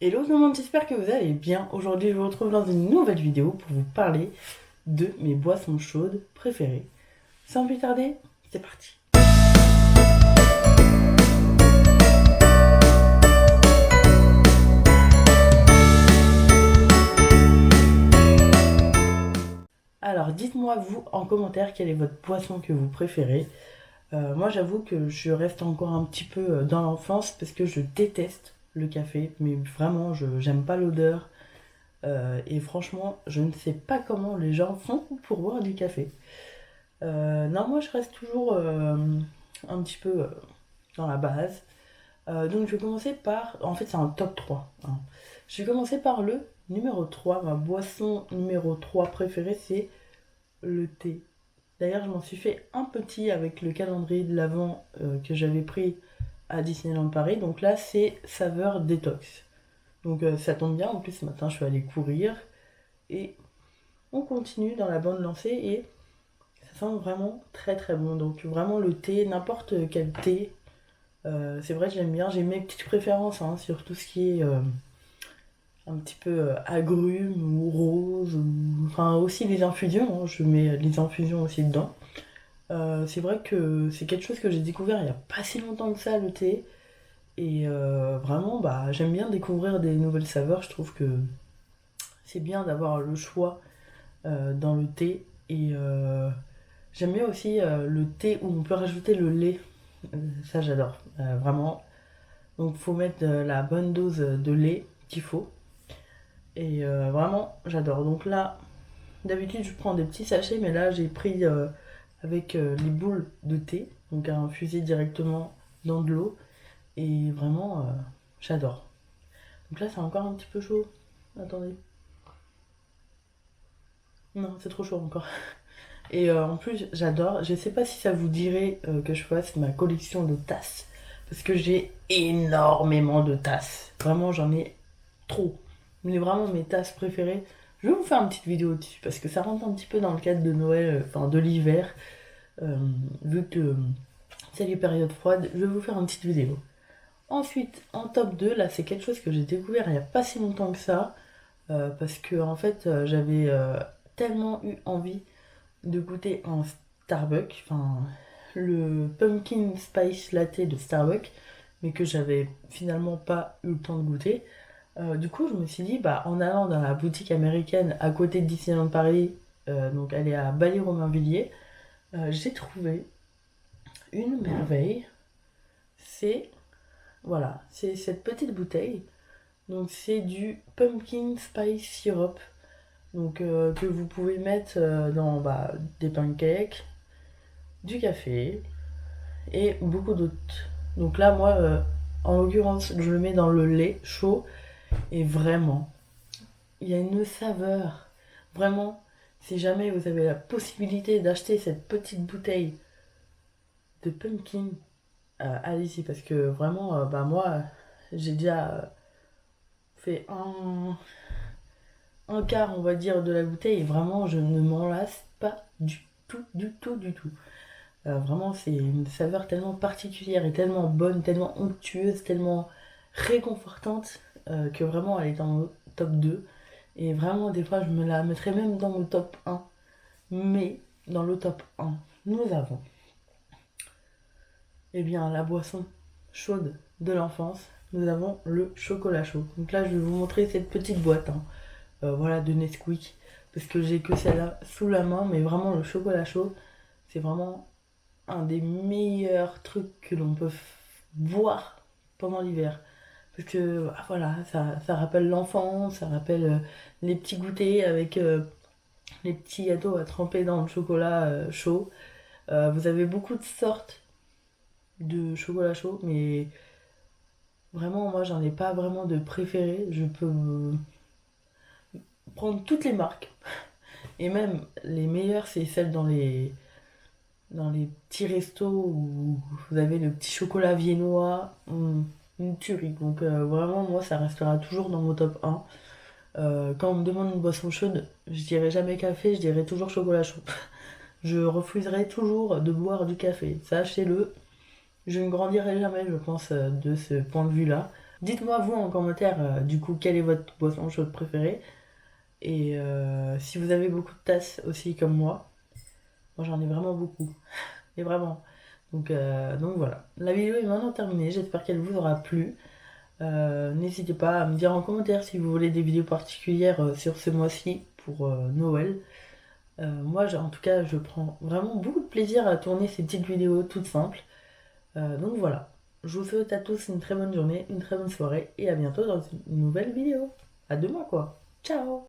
Hello tout le monde, j'espère que vous allez bien. Aujourd'hui, je vous retrouve dans une nouvelle vidéo pour vous parler de mes boissons chaudes préférées. Sans plus tarder, c'est parti. Alors, dites-moi vous en commentaire quelle est votre boisson que vous préférez. Moi, j'avoue que je reste encore un petit peu dans l'enfance parce que je déteste le café, mais vraiment, j'aime pas l'odeur. Et franchement, je ne sais pas comment les gens font pour boire du café. Non, moi je reste toujours un petit peu dans la base. Donc je vais commencer par... En fait c'est un top 3, hein. Je vais commencer par le numéro 3. Ma boisson numéro 3 préférée, c'est le thé. D'ailleurs je m'en suis fait un petit avec le calendrier de l'Avent que j'avais pris à Disneyland Paris. Donc là c'est saveur détox. Donc ça tombe bien, en plus ce matin je suis allée courir. Et on continue dans la bonne lancée et ça sent vraiment très très bon. Donc vraiment le thé, n'importe quel thé, c'est vrai que j'aime bien. J'ai mes petites préférences hein, sur tout ce qui est un petit peu agrumes ou rose. Enfin aussi les infusions, hein, je mets les infusions aussi dedans. C'est vrai que c'est quelque chose que j'ai découvert il n'y a pas si longtemps que ça, le thé. Et vraiment, bah, j'aime bien découvrir des nouvelles saveurs. Je trouve que c'est bien d'avoir le choix dans le thé. Et j'aime bien aussi le thé où on peut rajouter le lait. Ça, j'adore. Vraiment. Donc, faut mettre la bonne dose de lait qu'il faut. Et vraiment, j'adore. Donc là, d'habitude, je prends des petits sachets, mais là, j'ai pris avec les boules de thé. Donc, à infuser directement dans de l'eau. Et vraiment, j'adore. Donc là, c'est encore un petit peu chaud. Attendez. Non, c'est trop chaud encore. Et en plus, j'adore. Je sais pas si ça vous dirait que je fasse ma collection de tasses. Parce que j'ai énormément de tasses. Vraiment, j'en ai trop. Mais vraiment, mes tasses préférées. Je vais vous faire une petite vidéo dessus. Parce que ça rentre un petit peu dans le cadre de Noël, enfin de l'hiver. Euh, Vu que c'est les périodes froides, je vais vous faire une petite vidéo. Ensuite, en top 2 là, c'est quelque chose que j'ai découvert il n'y a pas si longtemps que ça. Parce que, en fait, j'avais tellement eu envie de goûter un Starbucks, enfin le pumpkin spice latte de Starbucks, mais que j'avais finalement pas eu le temps de goûter. Du coup, je me suis dit, bah, en allant dans la boutique américaine à côté de Disneyland Paris, donc elle est à Bailly-Romainvilliers, j'ai trouvé une merveille. C'est, voilà, c'est cette petite bouteille. Donc c'est du pumpkin spice syrup. Donc que vous pouvez mettre dans bah, des pancakes, du café, et beaucoup d'autres. Donc là, moi, en l'occurrence, je le mets dans le lait chaud et vraiment, il y a une saveur. Vraiment, si jamais vous avez la possibilité d'acheter cette petite bouteille de pumpkin, allez-y parce que vraiment, bah moi, j'ai déjà fait un quart, on va dire, de la bouteille et vraiment, je ne m'en lasse pas du tout, du tout, du tout. Vraiment, c'est une saveur tellement particulière et tellement bonne, tellement onctueuse, tellement réconfortante que vraiment elle est dans mon top 2. Et vraiment, des fois, je me la mettrais même dans mon top 1. Mais dans le top 1, nous avons eh bien, la boisson chaude de l'enfance. Nous avons le chocolat chaud. Donc là, je vais vous montrer cette petite boîte hein, voilà, de Nesquik. Parce que j'ai que celle-là sous la main. Mais vraiment, le chocolat chaud, c'est vraiment un des meilleurs trucs que l'on peut boire pendant l'hiver. Parce que voilà, ça rappelle l'enfance, ça rappelle les petits goûters avec les petits gâteaux à tremper dans le chocolat chaud. Vous avez beaucoup de sortes de chocolat chaud, mais vraiment, moi, j'en ai pas vraiment de préféré. Je peux prendre toutes les marques. Et même les meilleures, c'est celles dans les petits restos où vous avez le petit chocolat viennois, une tuerie. Donc vraiment, moi, ça restera toujours dans mon top 1. Quand on me demande une boisson chaude, je dirais jamais café, je dirais toujours chocolat chaud. Je refuserai toujours de boire du café, sachez-le. Je ne grandirai jamais, je pense, de ce point de vue-là. Dites-moi vous en commentaire du coup quelle est votre boisson chaude préférée. Et si vous avez beaucoup de tasses aussi comme moi j'en ai vraiment beaucoup. Et vraiment. Donc voilà. La vidéo est maintenant terminée. J'espère qu'elle vous aura plu. N'hésitez pas à me dire en commentaire si vous voulez des vidéos particulières sur ce mois-ci pour Noël. En tout cas, je prends vraiment beaucoup de plaisir à tourner ces petites vidéos toutes simples. Donc voilà. Je vous souhaite à tous une très bonne journée, une très bonne soirée et à bientôt dans une nouvelle vidéo. À demain quoi. Ciao!